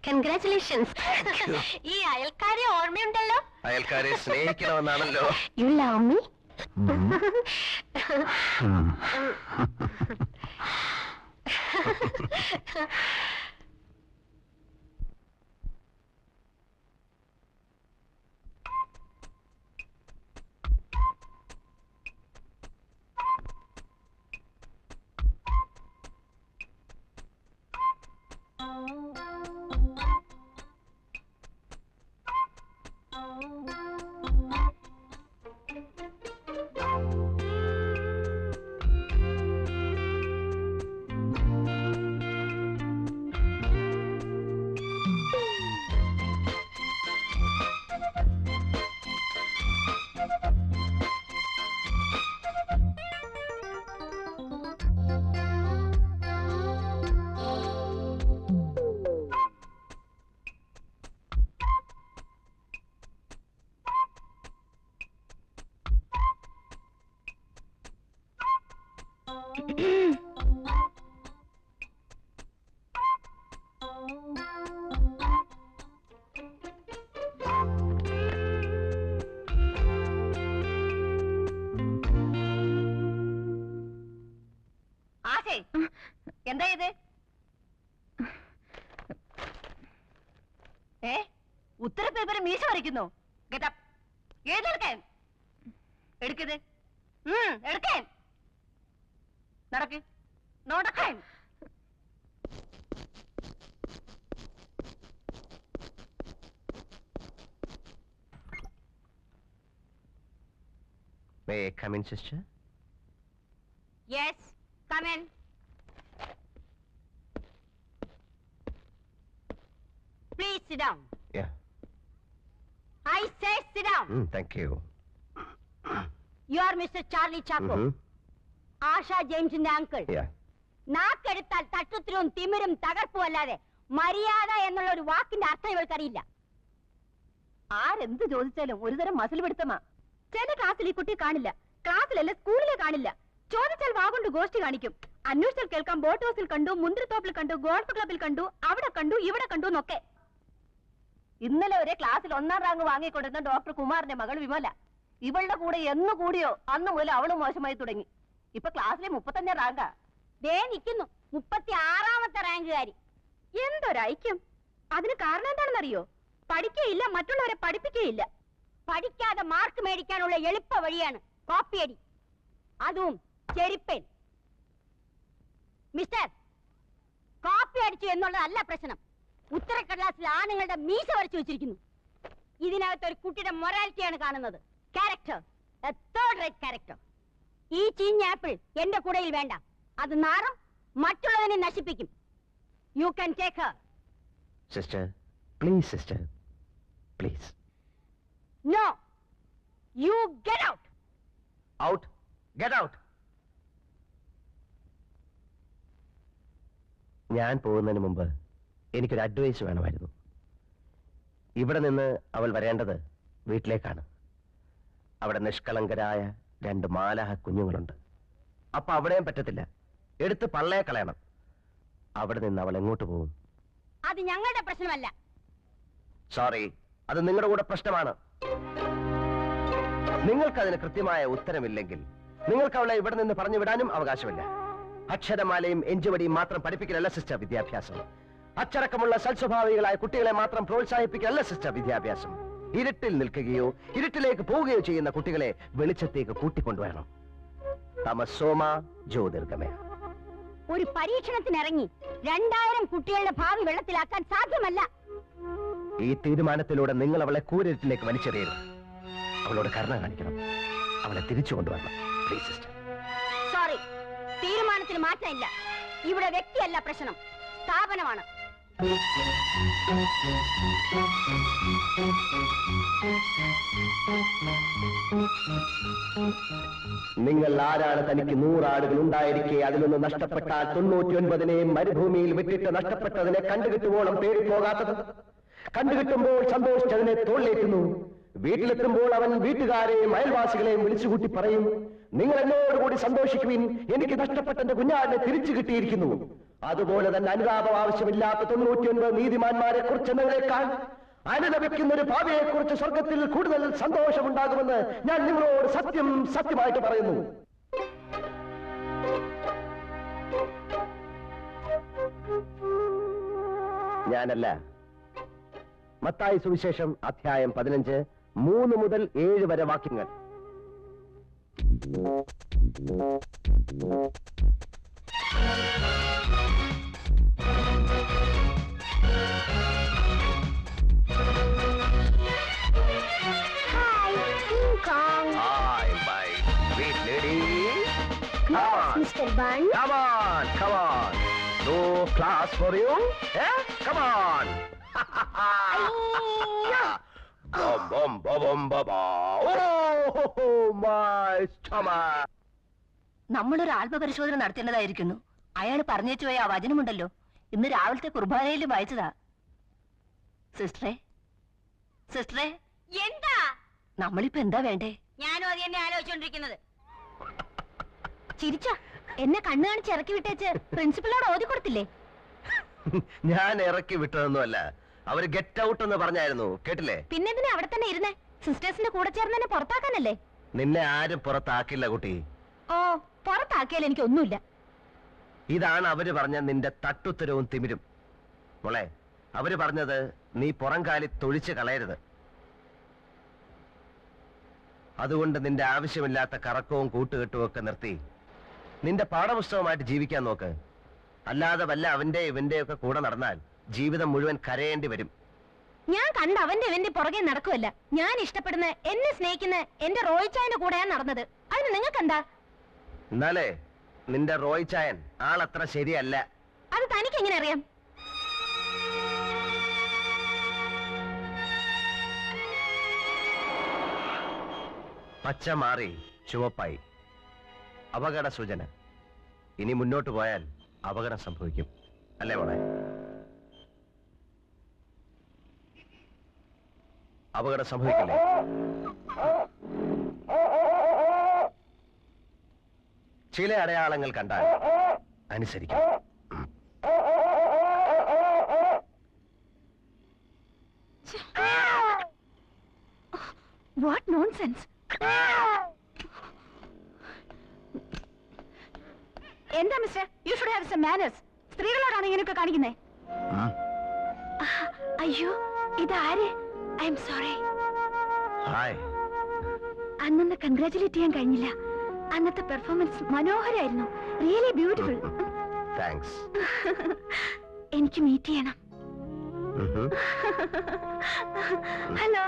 Congratulations. ഈ അയൽക്കാരെ ഓർമ്മയുണ്ടല്ലോ? അയൽക്കാരെ സ്നേഹിക്കണമെന്നാണല്ലോ. You love me? എന്താ ഇത്? ഉത്തരപേപ്പർ മീശ വരയ്ക്കുന്നു. എഴുതെടുക്കാൻ എടുക്കത് എടുക്കാൻ നടക്ക് നോടക്കാൻ. May I come in, sister? Yes, come in. Please sit down. Yeah. I say sit down. Thank you. You are Mr. Charlie Chaco. Asha James in the uncle. Yeah. നാക്കെടുത്താൽ തട്ടുത്തിരും തിമിരും തകർപ്പും അല്ലാതെ മര്യാദ എന്നുള്ള ഒരു വാക്കിന്റെ അർത്ഥം ഇവർക്കറിയില്ല. ആരെന്ത് ചോദിച്ചാലും ഒരുതരം മസിൽ പിടുത്തമാ. ചില ക്ലാസ്സിൽ ഈ കുട്ടി കാണില്ല, ക്ലാസ്സിലല്ല സ്കൂളിലെ കാണില്ല. ചോദിച്ചാൽ വാഗൊണ്ട് ഗോഷ്ടി കാണിക്കും. അന്വേഷിച്ചാൽ കേൾക്കാം ബോട്ട് ഹൗസിൽ കണ്ടു, മുന്തിരിത്തോപ്പിൽ കണ്ടു, ഗോൾഫ് ക്ലബിൽ കണ്ടു, അവിടെ കണ്ടു, ഇവിടെ കണ്ടു എന്നൊക്കെ. ഇന്നലെ ഒരേ ക്ലാസ്സിൽ 1ാം റാങ്ക് വാങ്ങിക്കൊണ്ടിരുന്ന ഡോക്ടർ കുമാറിന്റെ മകൾ വിമല. ഇവളുടെ കൂടെ എന്ന് കൂടിയോ അന്ന് മുതൽ അവള് മോശമായി തുടങ്ങി. ഇപ്പൊ ക്ലാസ്സിലെ 35ാം റാങ്കാ. ദേ നിൽക്കുന്നു 36ാമത്തെ റാങ്കുകാരി. എന്തൊരൈക്യം! അതിന് കാരണം എന്താണെന്നറിയോ? പഠിക്കയില്ല, മറ്റുള്ളവരെ പഠിപ്പിക്കുകയില്ല. പഠിക്കാതെ മാർക്ക് മേടിക്കാനുള്ള എളുപ്പ വഴിയാണ് കോപ്പിയടി, അതും ചെരിപ്പേൻ. മിസ്റ്റർ, കോപ്പി അടിച്ചു എന്നുള്ളതല്ല പ്രശ്നം. ഉത്തരക്കടലാസിൽ ആണുങ്ങളുടെ മീശ വരച്ചു വെച്ചിരിക്കുന്നു. ഇതിനകത്ത് ഒരു കുട്ടിയുടെ മൊറാലിറ്റിയാണ് കാണുന്നത്. Character, A third rate character. ഈ ചീഞ്ഞ ആപ്പിൾ എന്റെ കൂടയിൽ വേണ്ട. അത് നാറും, മറ്റുള്ളതിനെ നശിപ്പിക്കും. You can take Har. Sister, please, sister, please. No, you get out. Out? Get out. ഞാൻ പോകുന്നതിന് മുമ്പ് എനിക്കൊരു അഡ്വൈസ് വേണമായിരുന്നു. ഇവിടെ നിന്ന് അവൾ വരേണ്ടത് വീട്ടിലേക്കാണ്. അവിടെ നിഷ്കളങ്കരായ 2 മാലാഹ കുഞ്ഞുങ്ങളുണ്ട്. അപ്പൊ അവിടെയും പറ്റത്തില്ല, എടുത്ത് പള്ളയെ കളയണം. അവിടെ നിന്ന് അവൾ എങ്ങോട്ട് പോകും? അത് ഞങ്ങളുടെ പ്രശ്നമല്ല. സോറി, അത് നിങ്ങളുടെ കൂടെ പ്രശ്നമാണ്. നിങ്ങൾക്കതിന് കൃത്യമായ ഉത്തരമില്ലെങ്കിൽ നിങ്ങൾക്ക് അവളെ ഇവിടെ നിന്ന് പറഞ്ഞു വിടാനും അവകാശമില്ല. അക്ഷരമാലയും എഞ്ചുവടിയും മാത്രം പഠിപ്പിക്കലല്ല സിസ്റ്റർ വിദ്യാഭ്യാസം. അച്ചടക്കമുള്ള സൽസ്വഭാവികളായ കുട്ടികളെ മാത്രം പ്രോത്സാഹിപ്പിക്കലല്ല സിസ്റ്റർ വിദ്യാഭ്യാസം. ഇരുട്ടിൽ നിൽക്കുകയോ ഇരുട്ടിലേക്ക് പോവുകയോ ചെയ്യുന്ന കുട്ടികളെ വെളിച്ചത്തേക്ക് കൂട്ടിക്കൊണ്ടുവരണം. തമസോമ ജ്യോതിർഗമയ. ഒരു പരീക്ഷണത്തിനിറങ്ങി 2000 കുട്ടികളുടെ ഭാവി വെള്ളത്തിലാക്കാൻ സാധ്യമല്ല. ഈ തീരുമാനത്തിലൂടെ നിങ്ങൾ അവളെ കൂരിരുട്ടിലേക്ക് വലിച്ചെറിയരുത്. അവളോട് കരുണ കാണിക്കണം. അവളെ തിരിച്ചു കൊണ്ടുവരണം. Please sister. സോറി, തീരുമാനത്തിന് മാറ്റമില്ല. ഇവിടെ വ്യക്തിയല്ല പ്രശ്നം, സ്ഥാപനമാണ്. നിങ്ങൾ ആരാണ്? തനിക്ക് 100 ആടുകൾ ഉണ്ടായിരിക്കെ അതിലൊന്ന് നഷ്ടപ്പെട്ടാൽ 99 മരുഭൂമിയിൽ വിട്ടിട്ട് നഷ്ടപ്പെട്ടതിനെ കണ്ടുകിട്ടുവോളം പേടിപ്പോകാത്തത്? കണ്ടുകിട്ടുമ്പോൾ സന്തോഷിച്ചതിനെ തോളിലേറ്റുന്നു. വീട്ടിലെത്തുമ്പോൾ അവൻ വീട്ടുകാരെയും അയൽവാസികളെയും വിളിച്ചുകൂട്ടി പറയും, നിങ്ങൾ എന്നോടുകൂടി സന്തോഷിക്കുവിൻ, എനിക്ക് നഷ്ടപ്പെട്ട എന്റെ കുഞ്ഞാടിനെ തിരിച്ചു കിട്ടിയിരിക്കുന്നു. അതുപോലെ തന്നെ അനുതാപം ആവശ്യമില്ലാത്ത 99 നീതിമാന്മാരെ കുറിച്ചെന്നതിനേക്കാൾ അനുലപിക്കുന്ന ഒരു ഭാവിയെ കുറിച്ച് സ്വർഗത്തിൽ കൂടുതൽ സന്തോഷമുണ്ടാകുമെന്ന് ഞാൻ നിങ്ങളോട് സത്യമായിട്ട് പറയുന്നു. ഞാനല്ല, മത്തായി സുവിശേഷം അധ്യായം 15 3 മുതൽ 7 വരെ വാക്യങ്ങൾ. Mr. Bun. Come on. No class for you? Eh? Come on. Bum, bum, bum, bum. Oh, my stomach. നമ്മളൊരു ആത്മപരിശോധന നടത്തേണ്ടതായിരിക്കുന്നു. അയാൾ പറഞ്ഞേച്ചു പോയ ആ വചനമുണ്ടല്ലോ, ഇന്ന് രാവിലത്തെ കുർബാനയിൽ വായിച്ചതാ. സിസ്റ്ററെ എന്താ നമ്മളിപ്പോ എന്താ വേണ്ടേ? ഞാനും അത് തന്നെ ആലോചിച്ചോണ്ടിരിക്കുന്നത്. ചിരിച്ച എന്നെ കണ്ണു കാണിച്ച് ഇറക്കി വിട്ടേച്ച് പ്രിൻസിപ്പളിനോട് ഓതി കൊടുത്തില്ലേ? ഞാൻ ഇറക്കി വിട്ടതൊന്നുമല്ല, അവര് ഗെറ്റ് ഔട്ട് എന്ന് പറഞ്ഞായിരുന്നു, കേട്ടില്ലേ? പിന്നെന്തിനാ അവിടെ തന്നെ ഇരുന്നേ? സിസ്റ്റേഴ്സിന്റെ കൂടെ ചേർന്ന് എന്നെ പുറത്താക്കാനല്ലേ? നിന്നെ ആരും പുറത്താക്കില്ല കുട്ടി. ഓ, പുറത്താക്കിയാൽ എനിക്കൊന്നുമില്ല. ഇതാണ് അവര് പറഞ്ഞ നിന്റെ തട്ടുത്തരവും തിമിരും. മോളെ, അവര് പറഞ്ഞത് നീ പുറംകാലി തൊഴിച്ച് കളയരുത്. അതുകൊണ്ട് നിന്റെ ആവശ്യമില്ലാത്ത കറക്കവും കൂട്ടുകെട്ടും ഒക്കെ നിർത്തി നിന്റെ പാഠപുസ്തകമായിട്ട് ജീവിക്കാൻ നോക്ക്. അല്ലാതെ വല്ല അവന്റെ ഇവന്റെ ഒക്കെ കൂടെ നടന്നാൽ ജീവിതം മുഴുവൻ കരയേണ്ടി വരും. ഞാൻ കണ്ട അവന്റെ ഇവന്റെ പുറകെ നടക്കുമല്ല. ഞാൻ ഇഷ്ടപ്പെടുന്ന, എന്നെ സ്നേഹിക്കുന്ന എന്റെ റോയിച്ചായന്റെ കൂടെയാണ് നടന്നത്. അതിന് നിങ്ങൾക്കെന്താ? എന്നാലേ നിന്റെ റോയിച്ചായൻ ആളത്ര ശരിയല്ല. അത് തനിക്ക് എങ്ങനെ അറിയാം? പച്ച മാറി ചുവപ്പായി. അപകട സൂചന. ഇനി മുന്നോട്ട് പോയാൽ അപകടം സംഭവിക്കും, അല്ലേ മോളെ? അപകടം സംഭവിക്കില്ലേ? ചില അടയാളങ്ങൾ കണ്ടാൽ അനുസരിക്കും. What nonsense! എന്താ mister, you should have some manners. സ്ത്രീകളോടാണ് ഇങ്ങനെയൊക്കെ കാണിക്കുന്നേ. അയ്യോ, ഇതാര്? I am sorry. ഹായ്. അന്നൊന്ന് കൺഗ്രാറ്റുലേറ്റ് ചെയ്യാൻ കഴിഞ്ഞില്ല. അന്നത്തെ പെർഫോമൻസ് മനോഹരായിരുന്നു. Really beautiful. താങ്ക്സ്. എനിക്ക് മീറ്റ് ചെയ്യണം. ഹലോ.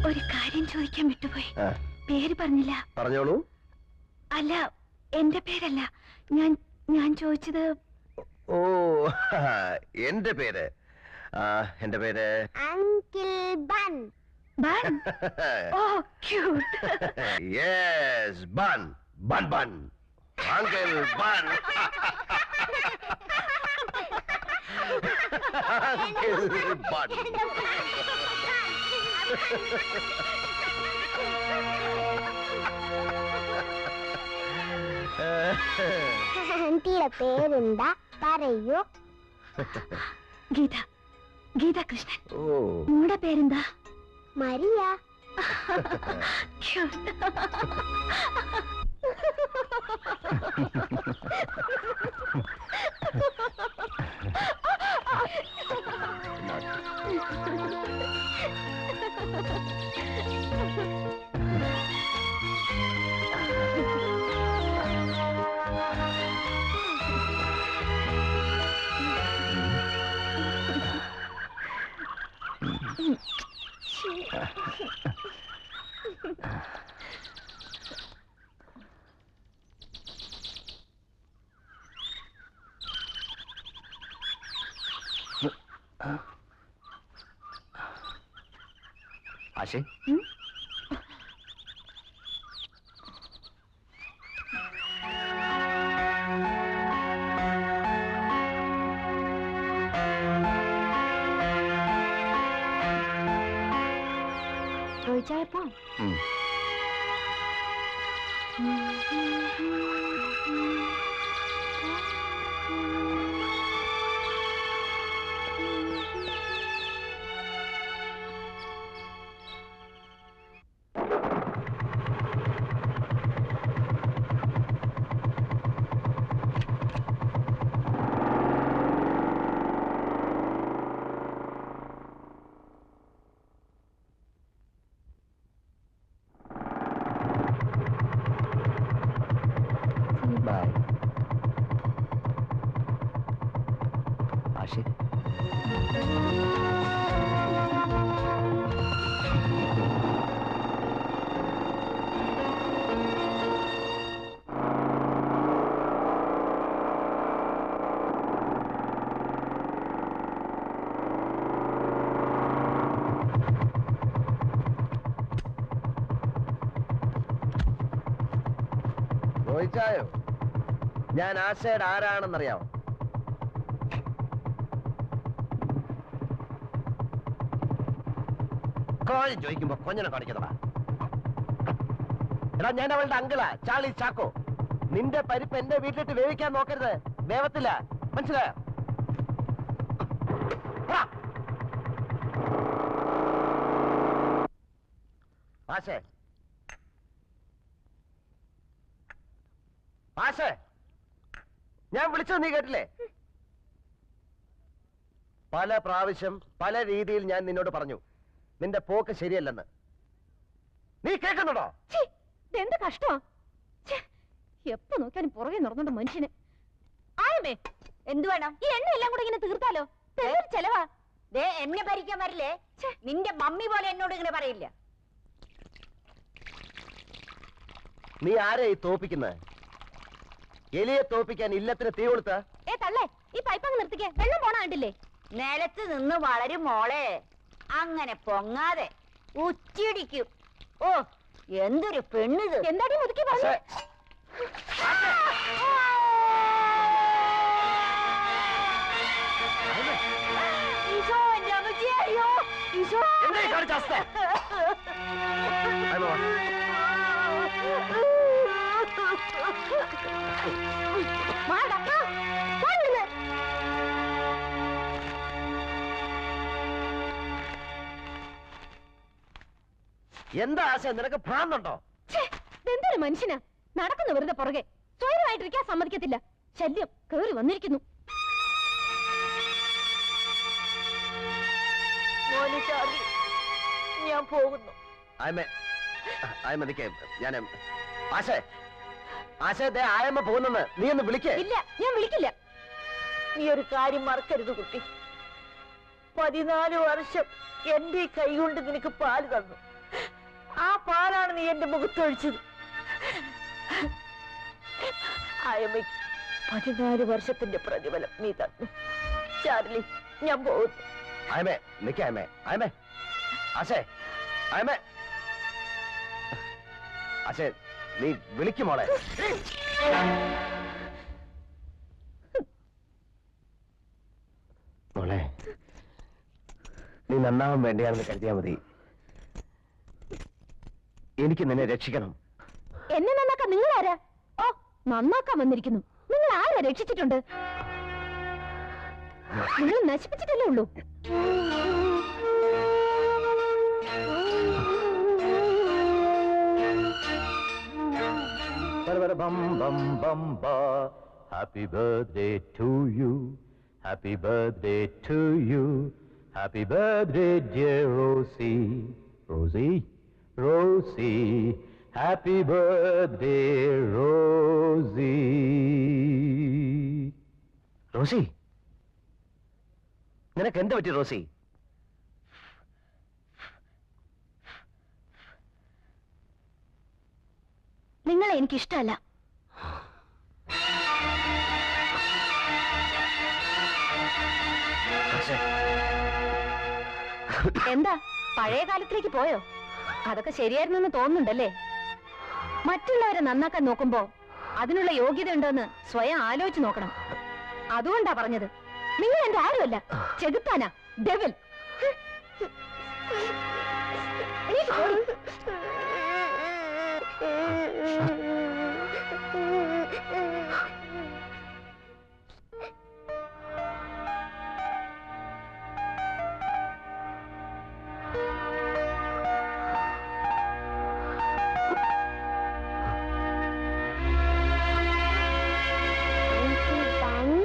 ഒരു കാര്യം ചോദിക്കാൻ വിട്ടുപോയി. പേര് പറഞ്ഞില്ല. പറഞ്ഞോളൂ. അല്ല, എന്റെ പേരല്ല. ഞാൻ ചോദിച്ചത്. ഓ, എന്റെ പേര് അങ്കിൾ ബൺ. ബൺ? ഓ, cute. Yes, bun bun bun. Uncle bun. Uncle bun. ആന്റിയുടെ പേരെന്താ പറയൂ? ഗീത. ഗീത കൃഷ്ണൻ. ഓ, നിങ്ങളുടെ പേരെന്താ? മരിയ. Not. ആശേ ചോദിച്ചായപ്പോ ബൈ ആശേ ചോദിച്ചായോ ഞാൻ ആശയുടെ ആരാണെന്നറിയാമോ? കോഴി ചോദിക്കുമ്പോ കൊഞ്ഞനെ കാണിക്കുന്നതാ. എടാ ഞാൻ അവളുടെ അങ്കിളാ, ചാർലി ചാക്കോ. നിന്റെ പരിപ്പ് എന്റെ വീട്ടിലിട്ട് വേവിക്കാൻ നോക്കരുത്, വേവത്തില്ല, മനസ്സിലായോ? ആശേ ആശേ ഞാൻ വിളിച്ചത് നീ കേട്ടില്ലേ? പല പ്രാവശ്യം പല രീതിയിൽ ഞാൻ നിന്നോട് പറഞ്ഞു നിന്റെ പോക്ക് ശരിയല്ലെന്ന്. നീ കേൾക്കുന്നുണ്ടോ? എന്ത് കഷ്ടമാ! എപ്പോ നോക്കിയാലും പുറകെ നടന്നോണ്ട് മനുഷ്യന്. ആയമേ എന്തു വേണം? ഈ എണ്ണ എല്ലാം കൂടെ ഇങ്ങനെ തീർത്താലോ? ചെലവാ. എന്നെ ഭരിക്കാൻ വരില്ലേ? നിന്റെ മമ്മി പോലെ എന്നോട് ഇങ്ങനെ പറയില്ല. നീ ആരെയാ ഈ തോപ്പിക്കുന്നത്? എലിയെ തോപ്പിക്കാൻ ഇല്ലത്തിന് തീ കൊടുത്ത? തള്ളേ, ഈ പൈപ്പങ്ങ് നിർത്തിക്കേ, വെള്ളം പോണ കണ്ടില്ലേ? നിലത്ത് നിന്ന് വളരും മോളെ, അങ്ങനെ പൊങ്ങാതെ ഉച്ചിടിക്കും. ഓ എന്തൊരു പെണ്ണിത്! എന്താടി മുതുക്കി പറഞ്ഞു? ഈശോ, എന്റെ അമ്മച്ചി, അയ്യോ ഈശോ! എന്താ ആശ, നിനക്ക് ഭ്രാന്തുണ്ടോ? എന്തൊരു മനുഷ്യനാ! നടക്കുന്ന വെറുതെ പുറകെ, സ്വയമായിട്ടിരിക്കാൻ സമ്മതിക്കത്തില്ല. ശല്യം കേറി വന്നിരിക്കുന്നു. ഞാൻ പോകുന്നു. ഞാൻ ആശേ ആശേ ദേ ആയമ്മ പോകുന്നെന്ന് നീ ഒന്ന് വിളിക്കേ. ഇല്ല, ഞാൻ വിളിക്കില്ല. നീ ഒരു കാര്യം മറക്കരുത് കുട്ടി. 14 വർഷം എന്റെ കൈ കൊണ്ട് നിനക്ക് പാല് തന്നു. ആ പാലാണ് നീ എന്റെ മുഖത്തൊഴിച്ചത്. ആയമ്മയ്ക്ക് 14 വർഷത്തിന്റെ പ്രതിഫലം നീ തന്നു. ചാർലി, ഞാൻ പോകുന്നു. ആയമേ നിക്ക, ആയമേ ആയമേ ആശേ ആയമേ ആശേ നീ വിളിക്കുമോളെ. മോളെ, നീ നന്നാവാൻ വേണ്ടിയാണെന്ന് കരുതിയാ മതി. എനിക്ക് നിന്നെ രക്ഷിക്കണം. എന്നെ നന്നാക്കാൻ നിങ്ങൾ ആരാ? ഓ, നന്നാക്കാൻ വന്നിരിക്കുന്നു. നിങ്ങൾ ആരാ രക്ഷിച്ചിട്ടുണ്ട്? നിങ്ങൾ നശിപ്പിച്ചിട്ടല്ലേ ഉള്ളൂ. bum bum bum ba. Happy birthday to you. Happy birthday to you. Happy birthday, dear Rosie. Rosie, Rosie. Happy birthday, Rosie. Rosie, നിനക്ക് എന്ത് പറ്റി റോസി? നിങ്ങളെ എനിക്കിഷ്ടമല്ല. എന്താ പഴയ കാലത്തിലേക്ക് പോയോ? അതൊക്കെ ശരിയായിരുന്നെന്ന് തോന്നുന്നുണ്ടല്ലേ? മറ്റുള്ളവരെ നന്നാക്കാൻ നോക്കുമ്പോ അതിനുള്ള യോഗ്യത ഉണ്ടോന്ന് സ്വയം ആലോചിച്ച് നോക്കണം. അതുകൊണ്ടാ പറഞ്ഞത്. നിങ്ങൾ എന്റെ ആരുമല്ല, ചെകുത്താനാ, ഡെവിൽ. Uncle Bun.